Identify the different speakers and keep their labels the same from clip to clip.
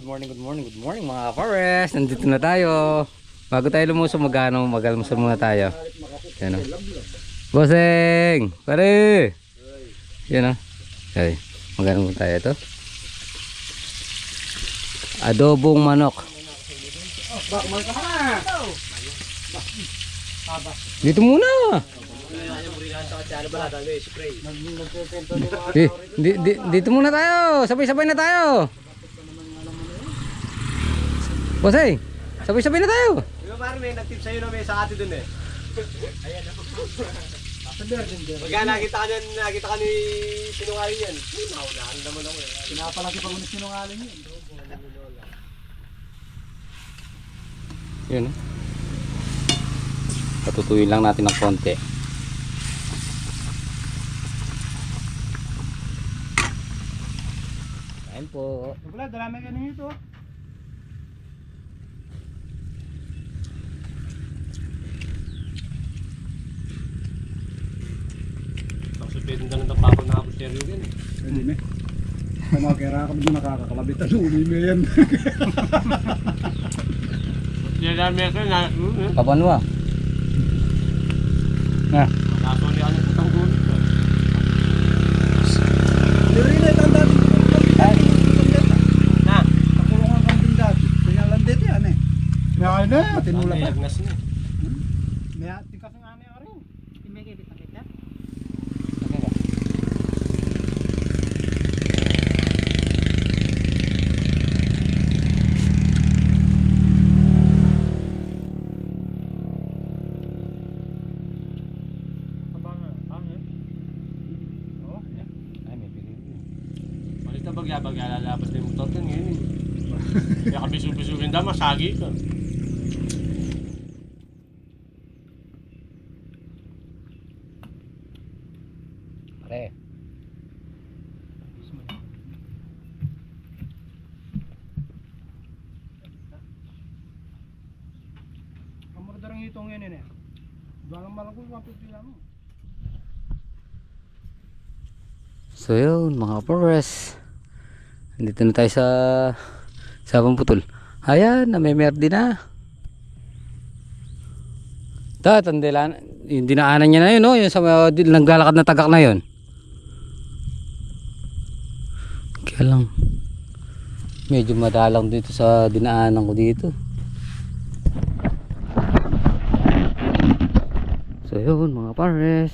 Speaker 1: good morning mga ka-forest. Nandito na tayo. Bago tayo lumusong mag-almusal muna tayo. Yan o. Bossing! Pare! Yan o. Okay. Mag-almusal tayo ito. Adobong manok. Dito muna. Dito muna tayo. Sabay-sabay na tayo. Bossing, sabay-sabay na tayo.
Speaker 2: Diba parang may nag-tip sa'yo na may sa ate dun eh. Ayan ako. Pagka nakita ka ni sinungaling yan. Naunahan naman ako eh.
Speaker 3: Pinapalaki pa ulit sinungaling yun.
Speaker 1: Yun. Patutuyin lang natin ng konti. Ayan po.
Speaker 3: Wala, darami ka nito.
Speaker 2: Pwede na ng papag na kapag seryo yan eh.
Speaker 3: Pwede na. May mga kera ka doon nakakakalabit na uli mo yan.
Speaker 2: Yan namin ka na.
Speaker 1: Kabanwa. Na.
Speaker 2: Naso niya ang putang gulit ko.
Speaker 3: Hindi na itang dati.
Speaker 2: Na?
Speaker 3: Nakulungan kang din dati. Pinalandet yan eh. Kaya na. Matinula pa.
Speaker 2: Agnas na.
Speaker 3: May ating kasing ani ka rin.
Speaker 4: May kibit na kita.
Speaker 2: Balita bagya lalabas na yung motor ka ngayon eh. Kaya kami subisugin daw masagi ka.
Speaker 1: Pare.
Speaker 3: Kamurdarang itong yan eh. Doang malagos 150 lang mo.
Speaker 1: So yun mga ka-forest. Nandito na tayo sa Pamputol. Ayan, namemerde na. Tandilan, yung dinaanan niya na yun, no? Yung sa naglalakad na tagak na yun. Kaya lang, medyo madalang dito sa dinaanan ko dito. So yun mga pares.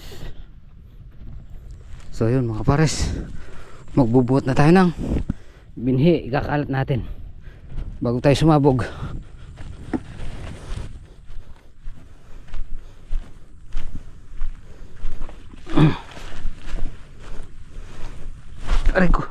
Speaker 1: So yun mga pares. Magbubuhat na tayo ng binhi, ikakalat natin bago tayo sumabog. Aray ko.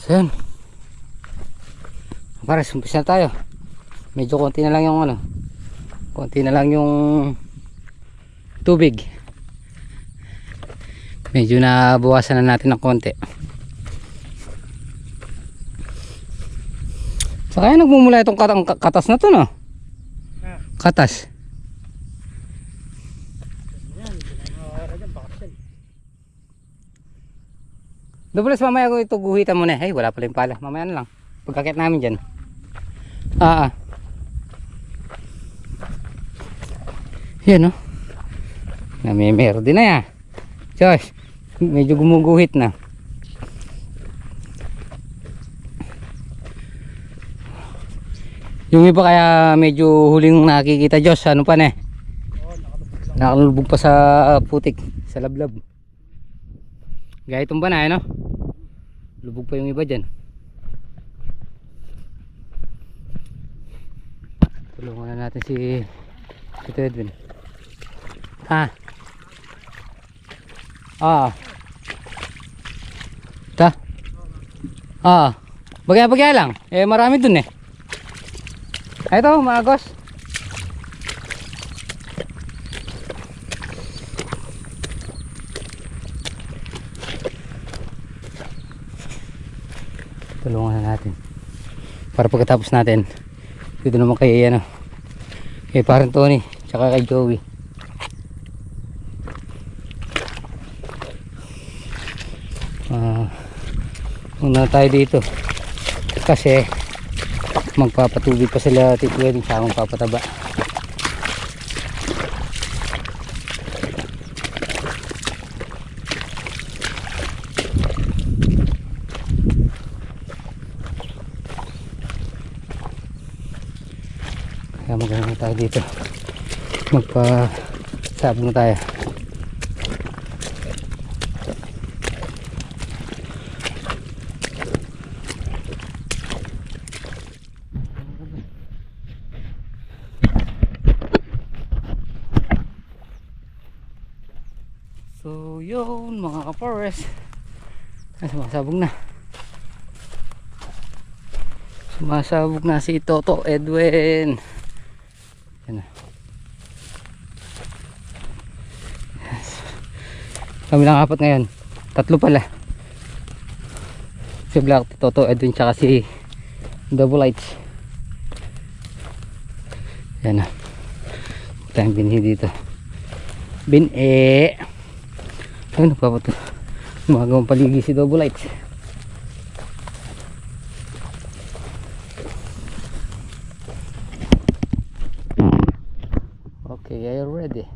Speaker 1: So yun. Pares, umpisa na tayo. Medyo konti na lang yung konti na lang yung tubig. Medyo nabawasan na natin ng konti. So kaya nagmumula itong katas na to, no? Katas. Dobles, mamaya ko ito guhitan muna. Ay, wala pala yung pala. Mamaya na lang. Pagkakit namin dyan. Yan, no? Namimerde na yan. Josh, medyo gumuguhit na. Yung iba kaya medyo huling nakikita, Josh. Ano pa na eh? Nakalubog pa sa putik. Sa lablab. Gaya itong ba na, no? Lubog pa yung iba dyan. Tulungan na natin si Edwin. Ha? Ta? Bagya-bagya lang. Eh marami dun eh. Ito mga agos. Tulungan na natin. Para pagkatapos natin, dito naman kay ano, kay parang Tony, tsaka kay Joey. Una tayo dito kasi magpapatubig pa sila Tito Edwin, tsaka magpapataba. Kaya maganda tayo dito, magpasabong tayo. So yun mga ka-forest, sumasabog na. Sumasabog na si Toto Edwin. Yan na. Yes. Kami lang apat ngayon. 3 pala. Si Black, Toto Edwin, tsaka si Double Lights. Yan na. Tayong binhi dito. Bin-e. Ayun, nagpapato. Gumagawang paligi si Double Lights. Okay, are you ready?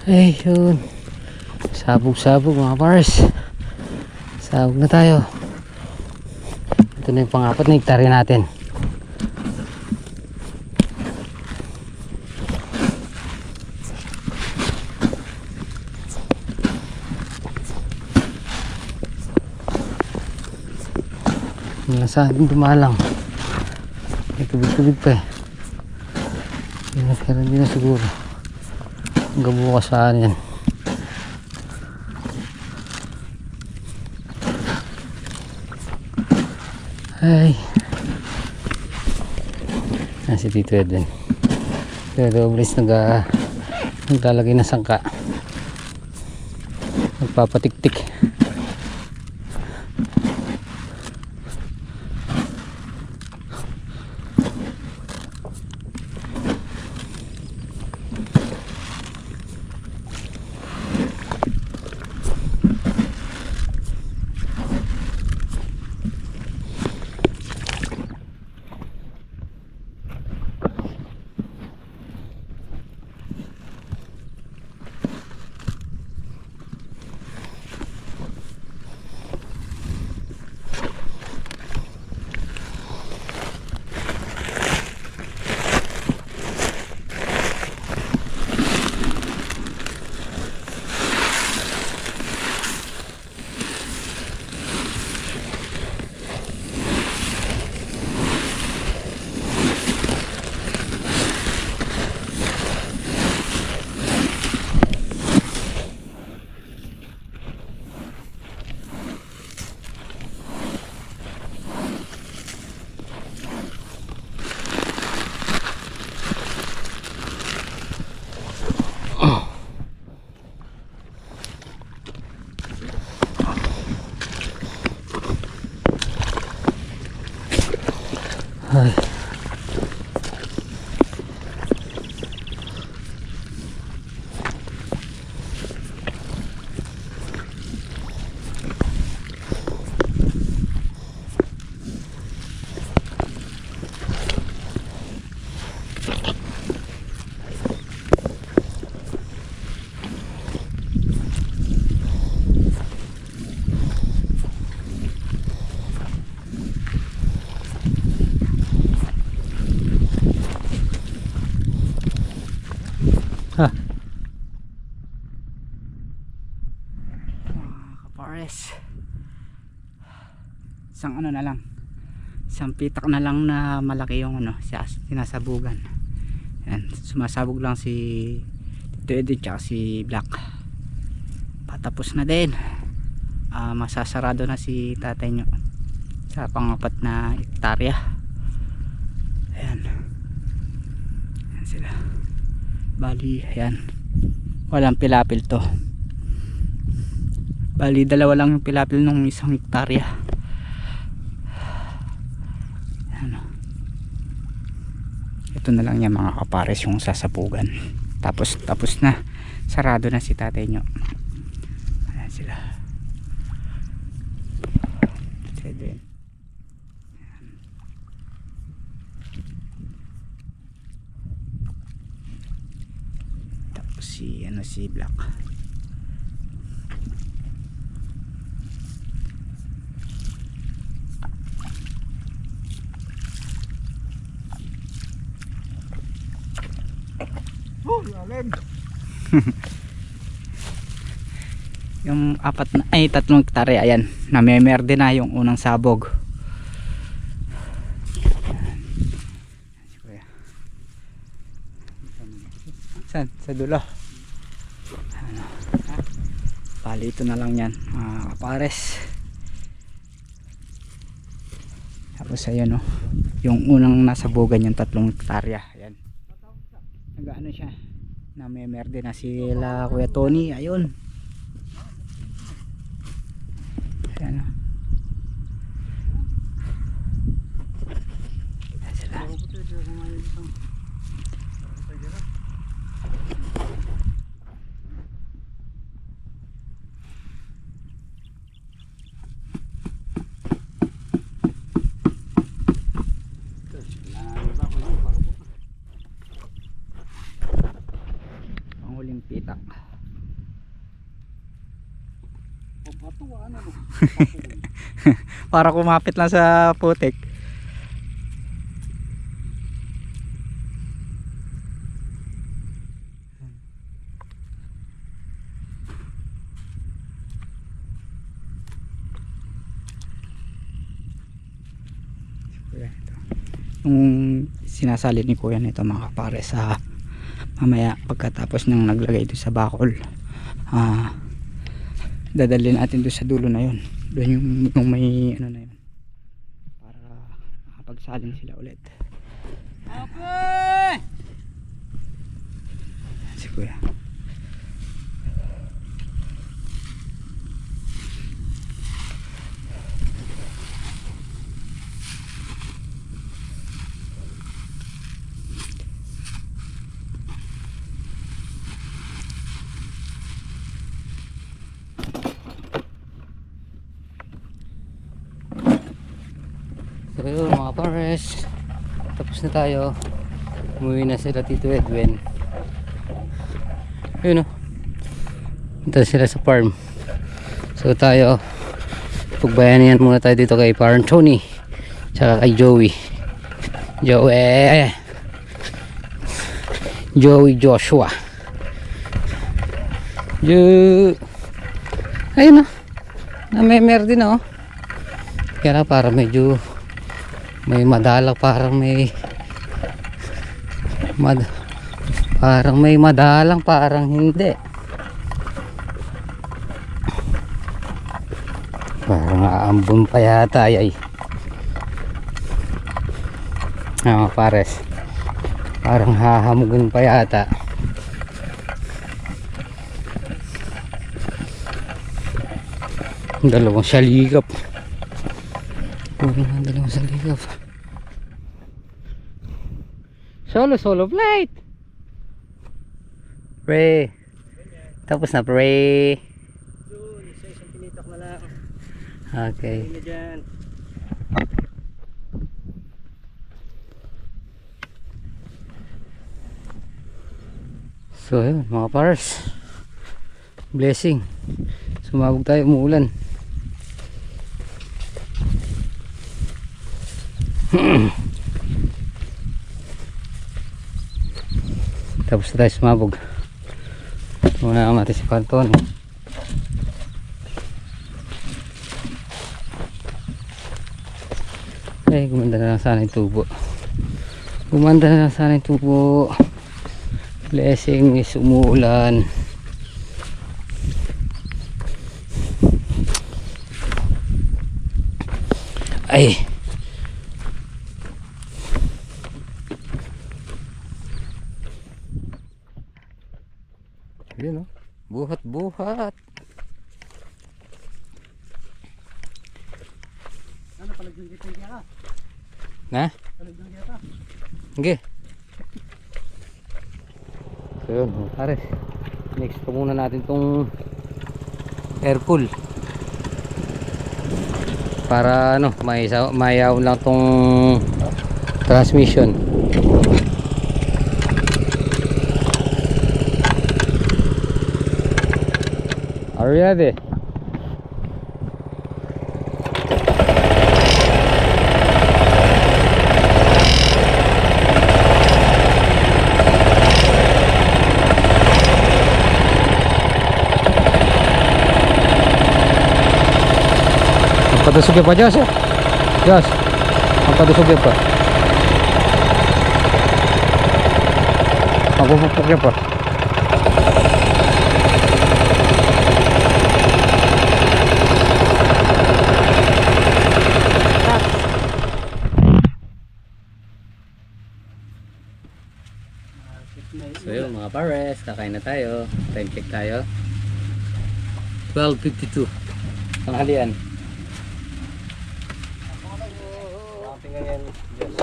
Speaker 1: Ay, yun. Sabog-sabog mga pars. Sabog na tayo. Ito na yung pang-4 na hektarya natin. Wala sa atin dumalang. May tubig-tubig pa eh. Hindi na siguro. Hanggang bukas saan yan. Ay. Si Tito Edwin. Pero Oblis naglalagay na sangka. Nagpapatik-tik. Ay. Ha. Kapares. Isang ano na lang. Isang pitak na lang na malaki yung ano, sinasabugan. Yan, sumasabog lang si Tito Edwin tsaka si Black. Patapos na din. Masasarado na si tatay nyo sa pangapat na hektarya. Ayan. Ayan sila. Bali, ayan. Walang pilapil to. Bali, dalawa lang yung pilapil nung isang hektarya. Ayan. Ito na lang yan mga kapares yung sasapugan. Tapos na. Sarado na si tatay nyo. Ayan sila. Ayan. Si Black.
Speaker 3: Lalim.
Speaker 1: Yung tatlong hektarya, ayan, namemerde na yung unang sabog. Saan? Sa dulo. Bali, ito na lang yan mga kapares. Tapos ayun, yung unang nasabugan yung tatlong hektarya. Ayan, nag-ano siya, namemerde na sila Kuya Tony. Ayun, ayan, ayan sila. Panghuling pitak. Para kumapit lang sa putik.
Speaker 4: Nung sinasali ni kuya nito mga kapare sa mamaya pagkatapos nang naglagay ito sa bakol, dadalhin natin doon sa dulo na yun, doon yung may ano na yun, para makapagsalin sila ulit. Si kuya.
Speaker 1: So yun mga pares, tapos na tayo. Umuwi na sila Tito Edwin. Yun o, punta sila sa farm. So tayo, pagbayanihan muna tayo dito kay Parang Tony tsaka kay Joey Joshua. Ayun o, namemer din o. Kaya na para medyo may madalang, parang may madalang, parang hindi. Parang aambon pa yata ay. Pares. Parang hahamugan pa yata. Dalawang saligap. Dalawang saligap. Solo flight. Pre. Tapos na pre.
Speaker 3: Isa isang pinitok na lang.
Speaker 1: Okay.
Speaker 3: Hindi na dyan.
Speaker 1: So yun mga pars, blessing, sumabog tayo, umuulan. Tapos na tayo sumabog. Muna naman natin si Panton. Ay, gumanda na lang sana yung tubo. Gumanda na lang sana yung tubo. Blessing is umuulan. Ay. Yun o. Buhat.
Speaker 3: Ano palagyan kita yung kaya?
Speaker 1: Na?
Speaker 3: Palagyan kita.
Speaker 1: Okay. So yun, pares. Next pa muna natin tong air cool. Para ano, mayaw lang tong transmission. Are you ready? Padusog pa Diyos eh. Diyos, ang padusog pa. Magpupupuk pa. So yun mga pares, kakain na tayo. Time check tayo. 12:52. Tanghalian.
Speaker 2: Ngayon, yes.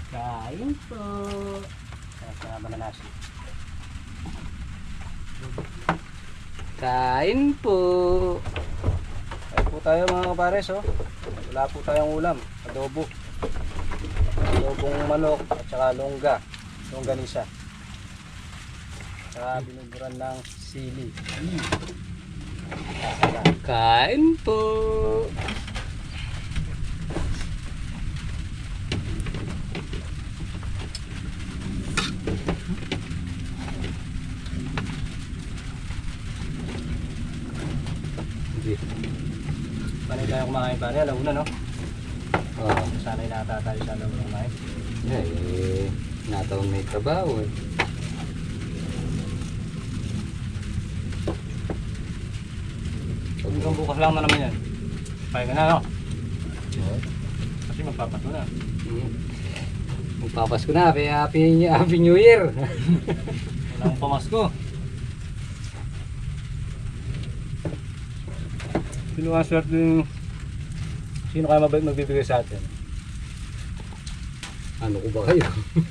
Speaker 1: Kain po.
Speaker 2: Kasama na nasi.
Speaker 1: Kain po.
Speaker 2: Kain po tayo mga kapares, oh. Wala po tayong ulam. Adobo. Adobong manok at saka longganisa. Saka binuburan ng sili.
Speaker 1: Kain po.
Speaker 2: tayo kumain pare, alauna no?
Speaker 1: Oo.
Speaker 2: Sana'y nata tayo sa alauna kumain.
Speaker 1: Nataon may trabaho eh.
Speaker 2: Hanggang bukas lang na naman yan. Pahinga na no?
Speaker 1: Oo.
Speaker 2: Kasi magpapato na.
Speaker 1: Magpapasko na, happy New Year.
Speaker 2: Wala akong pamasko. Sino ang swerte yung... Sino kaya mabait magbibigay sa atin?
Speaker 1: Ano ko ba kayo?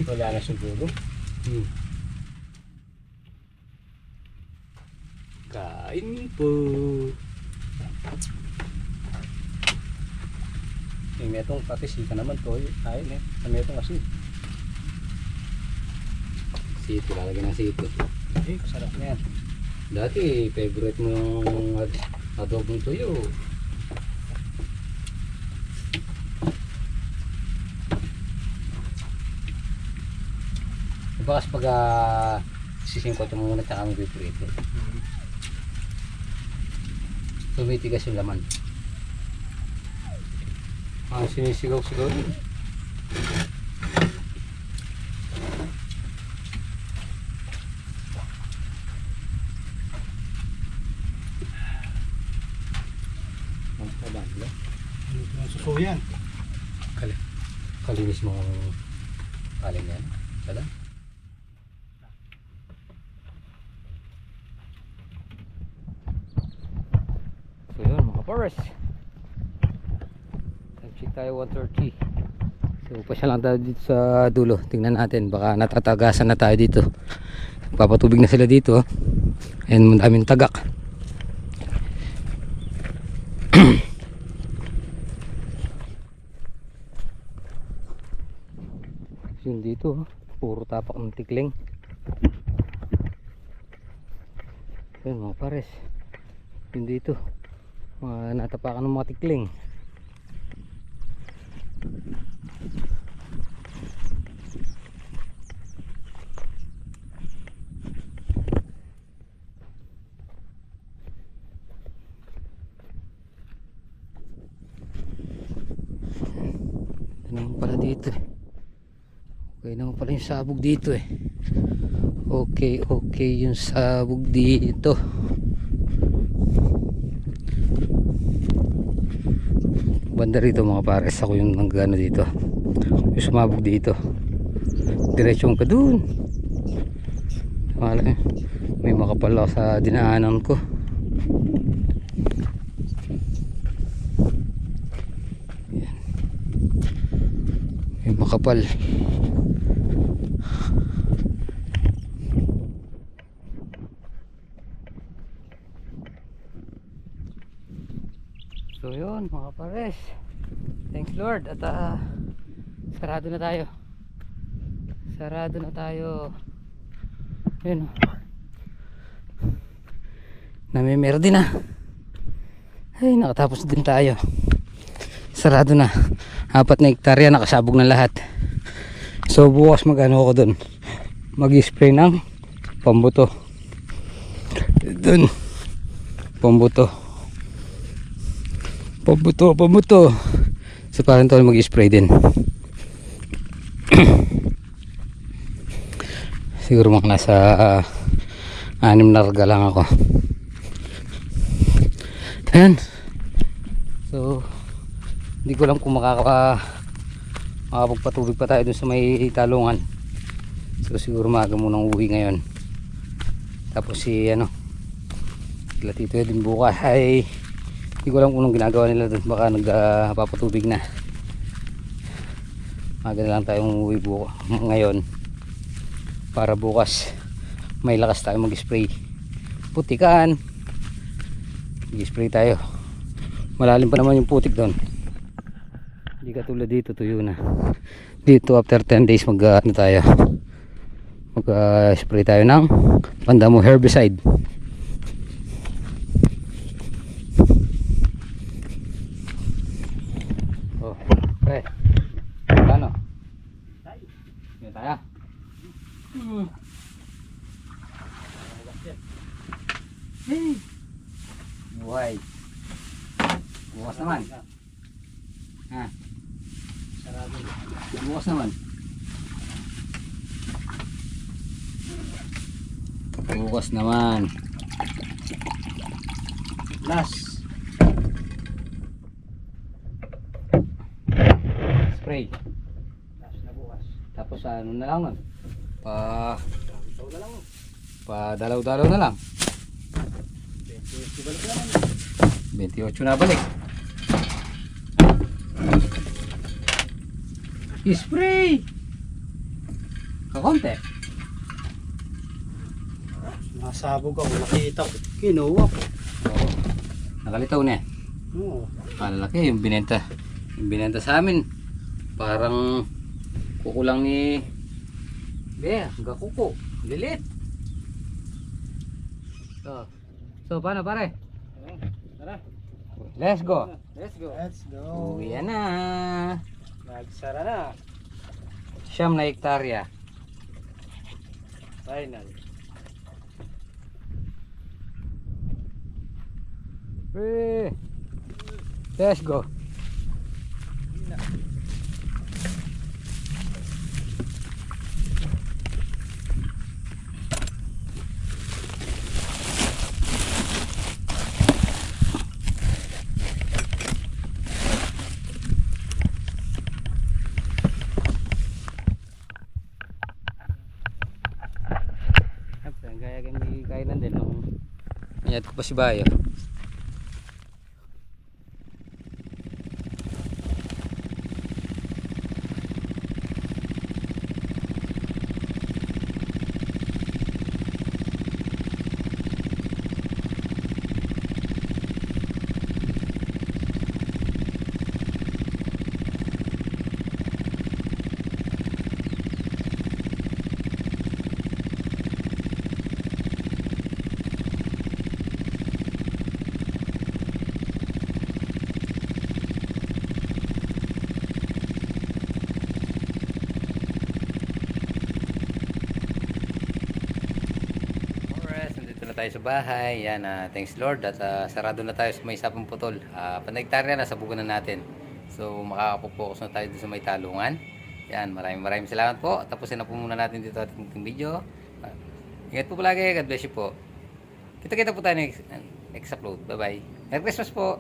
Speaker 2: Wala na siguro.
Speaker 1: Kain po.
Speaker 2: Yung metong patisika naman to, kain eh. Sa metong kasi.
Speaker 1: Sito, lalagyan ng sito.
Speaker 2: Eh, sarap na yan.
Speaker 1: Dati, favorite mo yung adobong tuyo. Bakas pag sisingkot mo muna tsaka mo piprito. Tumitigas yung laman. Sinisigaw-sigaw yun. Ang kabanda.
Speaker 3: Ang susuyan.
Speaker 1: Kalinis mo kaling yan. Tala. So yun mga pares. Check tayo 130. So pasya lang tayo dito sa dulo. Tingnan natin baka natatagasan na tayo dito. Papatubig na sila dito. Ayan, daming tagak. Yung dito puro tapak ng tikling. Ayan mga pares. Yung dito natapakan ng mga tikling. Ano naman pala dito eh. Okay naman pala yung sabog dito eh. Okay yung sabog dito. Banda rito mga pares, ako yung nanggano dito, yung sumabog dito, diretsyon ka dun. May makapal ako sa dinaanan ko. Yan. May makapal. So yun mga pares, thanks Lord at sarado na tayo yun, namimerde na. Ay, nakatapos din tayo, sarado na, 4 na hektarya nakasabog na lahat. So bukas mag-ano ako dun, mag-spray ng pambuto dun, pambuto. So parang to mag-spray din. Siguro mga nasa 6 na karga lang ako. Ayan. So hindi ko lang kung makapagpatubig pa tayo dun sa may talungan. So siguro maaga munang uwi ngayon. Tapos si sila Tito din bukas ay hindi ko alam kung anong ginagawa nila doon, baka nagpapatubig na. Maga na lang tayong umuwi ngayon para bukas may lakas tayo mag-spray putikan. Mag-spray tayo, malalim pa naman yung putik doon, hindi katulad dito, tuyo na dito. After 10 days mag spray tayo ng pandamo herbicide. Ano? Yan tayo. Buhay. Bukas naman. Ha?
Speaker 3: Sarado.
Speaker 1: Bukas naman. Bukas naman.
Speaker 3: Last.
Speaker 1: Spray.
Speaker 3: Last na bukas.
Speaker 1: Tapos ano na lang nun?
Speaker 3: Ito na lang.
Speaker 1: Pa dalaw-dalaw na lang.
Speaker 3: 28 balik naman.
Speaker 1: 28 na balik. Spray! Kakonte.
Speaker 3: Nasabog ako. Nakita ko. Kinuha ko.
Speaker 1: Oo. Nakalitaw na eh.
Speaker 3: Oo.
Speaker 1: Malalaki yung binenta. Yung binenta sa amin. Parang kukulang ni Bea, gakuko. Lilit. So paano pare?
Speaker 3: Tara.
Speaker 1: Let's go.
Speaker 3: Let's go. Let's go.
Speaker 1: Uwi na.
Speaker 3: Nagsara na.
Speaker 1: Siyam na hektarya.
Speaker 3: Final.
Speaker 1: Let's go. Gaya kami kainan din nung ingat ko pa si Bayo. Tayo sa bahay. Yan, thanks Lord at sarado na tayo sa may sapang putol. Panagtarya na, sabugan na natin. So makakapokus na tayo sa may talungan. Yan, maraming salamat po. Tapusin na po muna natin dito ating video. Ingat po palagi. God bless you po. Kita-kita po tayo next upload. Bye bye. Merry Christmas po.